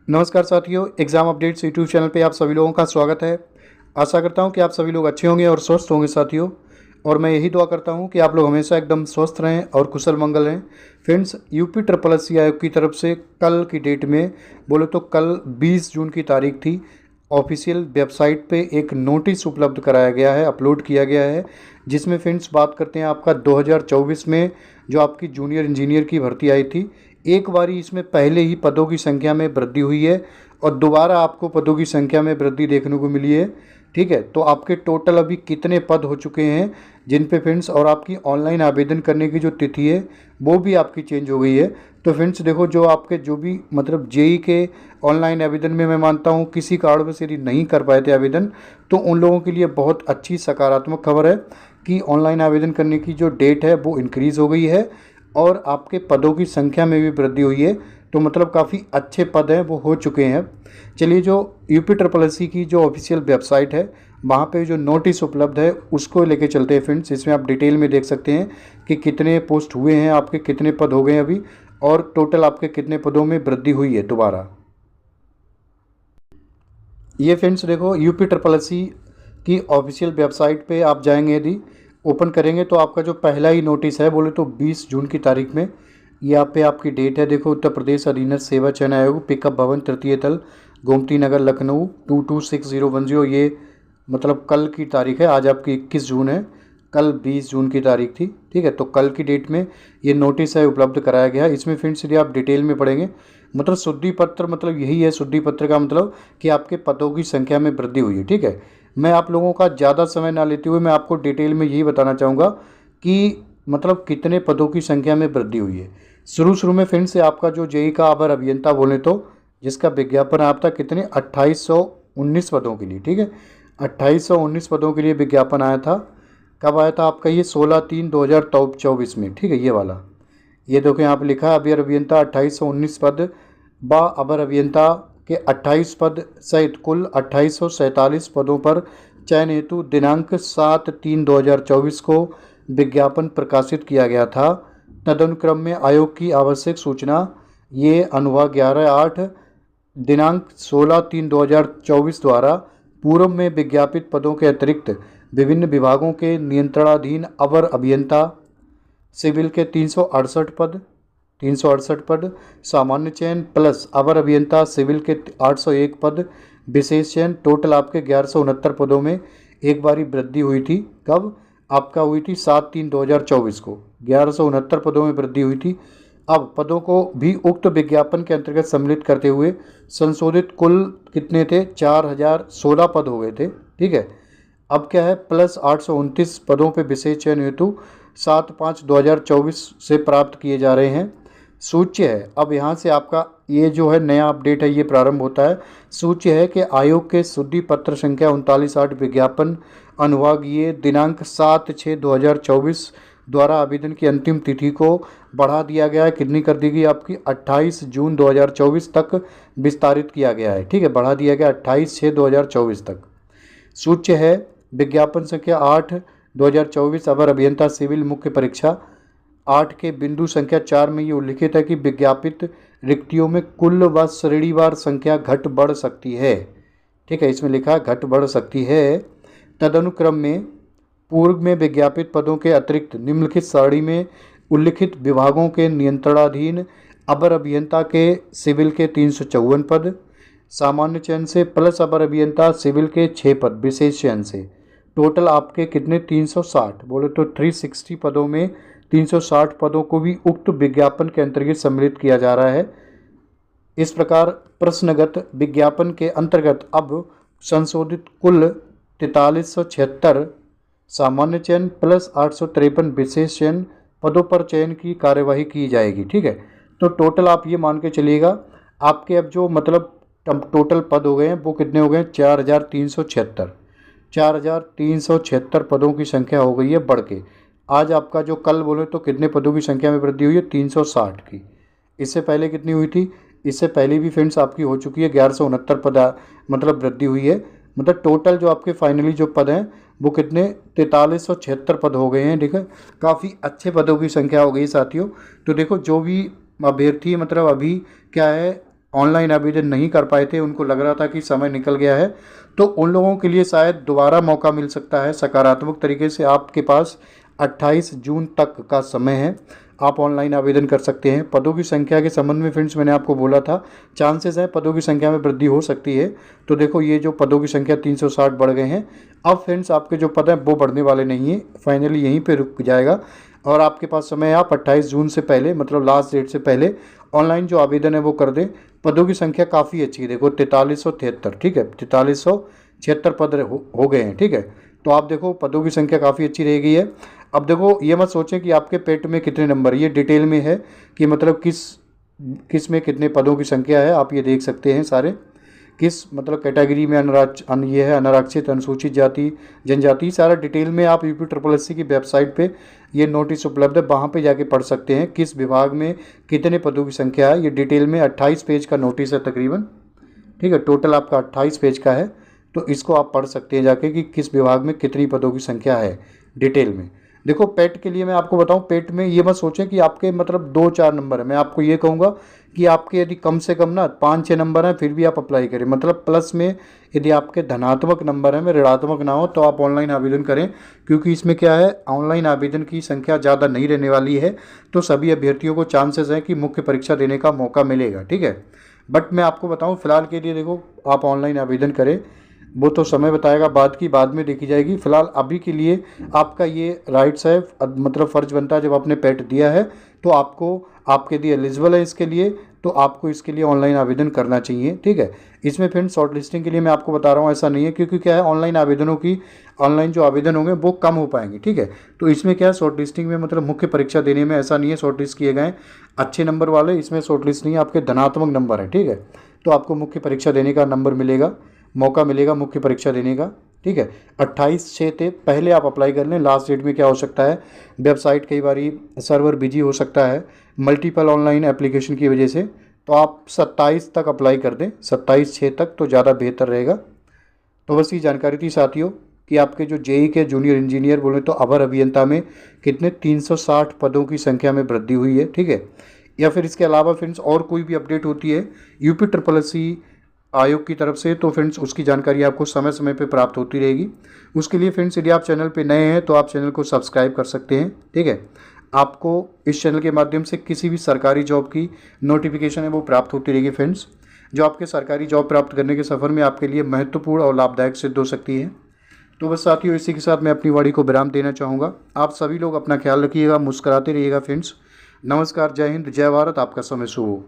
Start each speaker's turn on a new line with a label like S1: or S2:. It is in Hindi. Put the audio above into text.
S1: नमस्कार साथियों, एग्ज़ाम अपडेट्स यूट्यूब चैनल पे आप सभी लोगों का स्वागत है। आशा करता हूँ कि आप सभी लोग अच्छे होंगे और स्वस्थ होंगे साथियों। और मैं यही दुआ करता हूँ कि आप लोग हमेशा एकदम स्वस्थ रहें और कुशल मंगल रहें। Friends, UP triple S C आयोग की तरफ से कल की डेट में बोले तो कल 20 जून की तारीख थी। ऑफिशियल वेबसाइट पे एक नोटिस उपलब्ध कराया गया है, अपलोड किया गया है, जिसमें फ्रेंड्स बात करते हैं आपका 2024 में जो आपकी जूनियर इंजीनियर की भर्ती आई थी, एक बारी इसमें पहले ही पदों की संख्या में वृद्धि हुई है और दोबारा आपको पदों की संख्या में वृद्धि देखने को मिली है। ठीक है, तो आपके टोटल अभी कितने पद हो चुके हैं जिन पे फ्रेंड्स, और आपकी ऑनलाइन आवेदन करने की जो तिथि है वो भी आपकी चेंज हो गई है। तो फ्रेंड्स देखो, जो आपके जो भी मतलब जेई के ऑनलाइन आवेदन में मैं मानता हूँ किसी कारणवश यदि नहीं कर पाए थे आवेदन, तो उन लोगों के लिए बहुत अच्छी सकारात्मक खबर है कि ऑनलाइन आवेदन करने की जो डेट है वो इंक्रीज़ हो गई है और आपके पदों की संख्या में भी वृद्धि हुई है। तो मतलब काफ़ी अच्छे पद हैं वो हो चुके हैं। चलिए, जो यूपी ट्रिपल एस सी की जो ऑफिशियल वेबसाइट है वहाँ पे जो नोटिस उपलब्ध है उसको लेके चलते हैं फ्रेंड्स। इसमें आप डिटेल में देख सकते हैं कि कितने पोस्ट हुए हैं, आपके कितने पद हो गए अभी और टोटल आपके कितने पदों में वृद्धि हुई है दोबारा। ये फ्रेंड्स देखो, यूपी ट्रिपल एस सी की ऑफिशियल वेबसाइट पे आप जाएंगे, यदि ओपन करेंगे तो आपका जो पहला ही नोटिस है बोले तो 20 जून की तारीख में यहाँ पे आपकी डेट है। देखो, उत्तर प्रदेश अधीनस्थ सेवा चयन आयोग, पिकअप भवन, तृतीय तल, गोमती नगर, लखनऊ 226010। ये मतलब कल की तारीख है, आज आपकी 21 जून है, कल 20 जून की तारीख थी। ठीक है, तो कल की डेट में ये नोटिस है उपलब्ध कराया गया है। इसमें फ्रेंड्स यदि आप डिटेल में पढ़ेंगे, मतलब शुद्धि पत्र, मतलब यही है शुद्धि पत्र का मतलब कि आपके पदों की संख्या में वृद्धि हुई है। ठीक है, मैं आप लोगों का ज़्यादा समय ना लेते हुए मैं आपको डिटेल में यही बताना चाहूँगा कि मतलब कितने पदों की संख्या में वृद्धि हुई है। शुरू में फ्रेंड्स से आपका जो जेई का अवर अभियंता बोले तो जिसका विज्ञापन आया था कितने 2819 पदों के लिए। ठीक है, 2819 पदों के लिए विज्ञापन आया था। कब आया था आपका? ये 16/3/2024 में। ठीक है, ये वाला, ये देखो यहाँ पे लिखा है अवर अभियंता 2819 पद व अवर अभियंता के 28 पद सहित कुल 2847 पदों पर चयन हेतु दिनांक 7/3/2024 को विज्ञापन प्रकाशित किया गया था। तदनुक्रम में आयोग की आवश्यक सूचना ये अनुभाग 11/8 दिनांक 16/3/2024 द्वारा पूर्व में विज्ञापित पदों के अतिरिक्त विभिन्न विभागों के नियंत्रणाधीन अवर अभियंता सिविल के 368 पद सामान्य चयन प्लस अवर अभियंता सिविल के 801 पद विशेष चयन, टोटल आपके 1169 पदों में एक बारी वृद्धि हुई थी। कब? आपका हुई थी 7/3/2024 को 1169 पदों में वृद्धि हुई थी। अब पदों को भी उक्त विज्ञापन के अंतर्गत सम्मिलित करते हुए संशोधित कुल कितने थे? 4016 पद हो गए थे। ठीक है, अब क्या है, प्लस 829 पदों पे विशेष चयन हेतु 7/5/2024 से प्राप्त किए जा रहे हैं। सूच्य है, अब यहाँ से आपका ये जो है नया अपडेट है ये प्रारंभ होता है। सूच्य है कि आयोग के शुद्धि पत्र संख्या 39/8 विज्ञापन अनुभाग ये दिनांक 7/6/2024 द्वारा आवेदन की अंतिम तिथि को बढ़ा दिया गया है। कितनी कर दी गई? आपकी 28 जून 2024 तक विस्तारित किया गया है। ठीक है, बढ़ा दिया गया 28/6/2024 तक। सूच्य है विज्ञापन संख्या 8/2024 अवर अभियंता सिविल मुख्य परीक्षा 8 के बिंदु संख्या 4 में ये उल्लिखित है कि विज्ञापित रिक्तियों में कुल व श्रेणीवार संख्या घट बढ़ सकती है। ठीक है, इसमें लिखा है घट बढ़ सकती है। तदनुक्रम में पूर्व में विज्ञापित पदों के अतिरिक्त निम्नलिखित सारणी में उल्लिखित विभागों के नियंत्रणाधीन अवर अभियंता के सिविल के 354 पद सामान्य चयन से प्लस अवर अभियंता सिविल के 6 पद विशेष चयन से, टोटल आपके कितने? 360, बोले तो 360 पदों में 360 पदों को भी उक्त विज्ञापन के अंतर्गत सम्मिलित किया जा रहा है। इस प्रकार प्रश्नगत विज्ञापन के अंतर्गत अब संशोधित कुल 4376 सामान्य चयन प्लस 853 विशेष चयन पदों पर चयन की कार्यवाही की जाएगी। ठीक है, तो टोटल आप ये मान के चलिएगा आपके अब जो मतलब टोटल पद हो गए हैं वो कितने हो गए? 4376। 4376 पदों की संख्या हो गई है बढ़ के। आज आपका जो कल बोले तो कितने पदों की संख्या में वृद्धि हुई है? 360 की। इससे पहले कितनी हुई थी? इससे पहले भी फ्रेंड्स आपकी हो चुकी है 1169 पद मतलब वृद्धि हुई है। मतलब टोटल जो आपके फाइनली जो पद हैं वो कितने? 4376 पद हो गए हैं। ठीक है, काफ़ी अच्छे पदों की संख्या हो गई साथियों। तो देखो, जो भी अभ्यर्थी मतलब अभी क्या है ऑनलाइन आवेदन नहीं कर पाए थे, उनको लग रहा था कि समय निकल गया है, तो उन लोगों के लिए शायद दोबारा मौका मिल सकता है सकारात्मक तरीके से। आपके पास 28 जून तक का समय है, आप ऑनलाइन आवेदन कर सकते हैं। पदों की संख्या के संबंध में फ्रेंड्स मैंने आपको बोला था, चांसेस है पदों की संख्या में वृद्धि हो सकती है। तो देखो ये जो पदों की संख्या 360 बढ़ गए हैं। अब फ्रेंड्स आपके जो पद हैं वो बढ़ने वाले नहीं हैं, फाइनली यहीं पे रुक जाएगा और आपके पास समय है, आप 28 जून से पहले मतलब लास्ट डेट से पहले ऑनलाइन जो आवेदन है वो कर दें। पदों की संख्या काफ़ी अच्छी है, देखो 4373, ठीक है, 4376 पद हो गए हैं, ठीक है। तो आप देखो पदों की संख्या काफ़ी अच्छी रह गई है। अब देखो ये मत सोचें कि आपके पेट में कितने नंबर, ये डिटेल में है कि मतलब किस में कितने पदों की संख्या है, आप ये देख सकते हैं सारे, किस मतलब कैटेगरी में ये है अनारक्षित, अनुसूचित जाति, जनजाति, सारा डिटेल में आप UP SSSC की वेबसाइट पे ये नोटिस उपलब्ध है, वहाँ पे जाके पढ़ सकते हैं किस विभाग में कितने पदों की संख्या है। ये डिटेल में 28 पेज का नोटिस है तकरीबन, ठीक है, टोटल आपका 28 पेज का है। तो इसको आप पढ़ सकते हैं जाके कि किस विभाग में कितनी पदों की संख्या है डिटेल में। देखो पेट के लिए मैं आपको बताऊं, पेट में ये मत सोचें कि आपके मतलब 2-4 नंबर है। मैं आपको ये कहूँगा कि आपके यदि कम से कम ना 5-6 नंबर हैं फिर भी आप अप्लाई करें, मतलब प्लस में यदि आपके धनात्मक नंबर हैं में ऋणात्मक ना हो तो आप ऑनलाइन आवेदन करें, क्योंकि इसमें क्या है ऑनलाइन आवेदन की संख्या ज़्यादा नहीं रहने वाली है। तो सभी अभ्यर्थियों को चांसेस हैं कि मुख्य परीक्षा देने का मौका मिलेगा, ठीक है। बट मैं आपको बताऊँ फिलहाल के लिए देखो आप ऑनलाइन आवेदन करें, वो तो समय बताएगा, बाद में देखी जाएगी। फिलहाल अभी के लिए आपका ये राइट्स है, मतलब फ़र्ज बनता है जब आपने पेट दिया है तो आपके लिए एलिजिबल है इसके लिए, तो आपको इसके लिए ऑनलाइन आवेदन करना चाहिए, ठीक है। इसमें फिर शॉर्ट लिस्टिंग के लिए मैं आपको बता रहा हूँ ऐसा नहीं है, क्योंकि क्या है ऑनलाइन जो आवेदन होंगे वो कम हो पाएंगे, ठीक है। तो इसमें क्या है शॉर्ट लिस्टिंग में मतलब मुख्य परीक्षा देने में ऐसा नहीं है शॉर्ट लिस्ट किए गए अच्छे नंबर वाले, इसमें शॉर्ट लिस्ट नहीं है, आपके धनात्मक नंबर है, ठीक है। तो आपको मुख्य परीक्षा देने का नंबर मिलेगा, मौका मिलेगा मुख्य परीक्षा देने का, ठीक है। 28/6 से पहले आप अप्लाई कर लें। लास्ट डेट में क्या हो सकता है, वेबसाइट कई बार सर्वर बिजी हो सकता है मल्टीपल ऑनलाइन एप्लीकेशन की वजह से, तो आप 27 तक अप्लाई कर दें, 27/6 तक तो ज़्यादा बेहतर रहेगा। तो बस ये जानकारी थी साथियों कि आपके जो जेई के जूनियर इंजीनियर बोले तो अवर अभियंता में कितने 360 पदों की संख्या में वृद्धि हुई है, ठीक है। या फिर इसके अलावा फ्रेंड्स और कोई भी अपडेट होती है UP SSSC आयोग की तरफ से तो फ्रेंड्स उसकी जानकारी आपको समय समय पे प्राप्त होती रहेगी। उसके लिए फ्रेंड्स यदि आप चैनल पे नए हैं तो आप चैनल को सब्सक्राइब कर सकते हैं, ठीक है। आपको इस चैनल के माध्यम से किसी भी सरकारी जॉब की नोटिफिकेशन है वो प्राप्त होती रहेगी फ्रेंड्स, जो आपके सरकारी जॉब प्राप्त करने के सफ़र में आपके लिए महत्वपूर्ण और लाभदायक सिद्ध हो सकती है। तो बस साथियों इसी के साथ मैं अपनी वाणी को विराम देना चाहूँगा। आप सभी लोग अपना ख्याल रखिएगा, मुस्कुराते रहिएगा फ्रेंड्स। नमस्कार, जय हिंद, जय भारत, आपका समय शुभ हो।